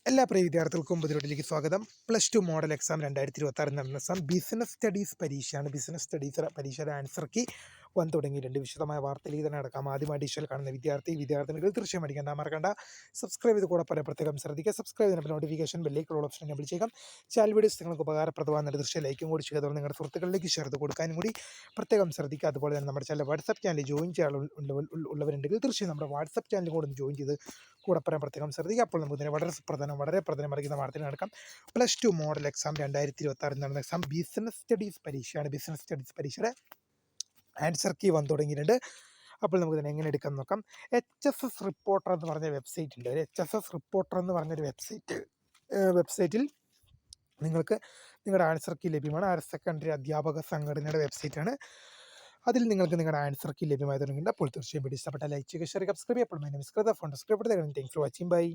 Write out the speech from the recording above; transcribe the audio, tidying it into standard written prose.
എല്ലാ പ്രിയ വിദ്യാർത്ഥികൾക്കും പുതിയതിലേക്ക് സ്വാഗതം. +2 മോഡൽ എക്സാം 2026 നടന്ന എക്സാം ബിസിനസ് സ്റ്റഡീസ് പരീക്ഷയാണ്. ബിസിനസ് സ്റ്റഡീസ് പരീക്ഷയുടെ ആൻസർ കീ വന്ന് തുടങ്ങിയിട്ടുണ്ട്. വിശദമായ വാർത്തയിലേക്ക് തന്നെ നടക്കാം. ആദ്യമായി ഡിജിറ്റൽ കാണുന്ന വിദ്യാർത്ഥിനികൾ തീർച്ചയായും അടിക്കേണ്ട മറക്കണ്ട. സബ്സ്ക്രൈബ് ചെയ്ത് കൂടെ പ്രത്യേകം ശ്രദ്ധിക്കുക. സബ്സ്ക്രൈബ് ചെയ്യുന്ന നോട്ടിഫിക്കേഷൻ ബെല്ലേക്കുള്ള ഓപ്ഷൻ എനേബിൾ ചെയ്യുക. ചാനൽ വീഡിയോസ് നിങ്ങൾക്ക് ഉപകാരപ്രദമായ തീർച്ചയായും ലൈക്കും കൂടി ചെയ്യുക. അതുപോലെ നിങ്ങളുടെ സുഹൃത്തുക്കളിലേക്ക് ഷെയർ ചെയ്ത് കൊടുക്കാനും കൂടി പ്രത്യേകം ശ്രദ്ധിക്കുക. അതുപോലെ തന്നെ നമ്മുടെ ചാനൽ വാട്സപ്പ് ചാനൽ ജോയിൻ ഉള്ളവരുണ്ടെങ്കിൽ തീർച്ചയായും നമ്മുടെ വാട്സപ്പ് ചാനൽ കൂടെ ഒന്ന് ജോയിൻ ചെയ്ത് കൂടെ പ്രത്യേകം ശ്രദ്ധിക്കുക. അപ്പോൾ നമുക്ക് ഇതിനെ വളരെ പ്രധാനം അറിയിക്കുന്ന വാർത്തയിൽ നടക്കാം. +2 മോഡൽ എക്സാം 2026 നടന്ന എക്സാം ബിസിനസ് സ്റ്റഡീസ് പരീക്ഷയാണ്. ബിസിനസ് സ്റ്റഡീസ് പരീക്ഷയുടെ ആൻസർ കീ വന്നു തുടങ്ങിയിട്ടുണ്ട്. അപ്പോൾ നമുക്ക് ഇതിനെ എങ്ങനെ എടുക്കാൻ നോക്കാം. HSS റിപ്പോർട്ടർ എന്ന് പറഞ്ഞ വെബ്സൈറ്റ് ഉണ്ട്. HSS റിപ്പോർട്ടർ എന്ന് പറഞ്ഞൊരു വെബ്സൈറ്റിൽ നിങ്ങൾക്ക് നിങ്ങളുടെ ആൻസർ കീ ലഭ്യമാണ്. ഹയർ സെക്കൻഡറി അധ്യാപക സംഘടനയുടെ വെബ്സൈറ്റാണ്. അതിൽ നിങ്ങൾക്ക് നിങ്ങളുടെ ആൻസർ കീ ലഭ്യമായി തുടങ്ങിയിട്ടുണ്ട്. അപ്പോൾ തീർച്ചയായും വീഡിയോ ഇഷ്ടപ്പെട്ട ലൈക്ക് ചെയ്യുക, ഷെയർ ചെയ്യുക, സബ്സ്ക്രൈബ് ചെയ്യപ്പെടും. Phone subscribe thanks for watching. By.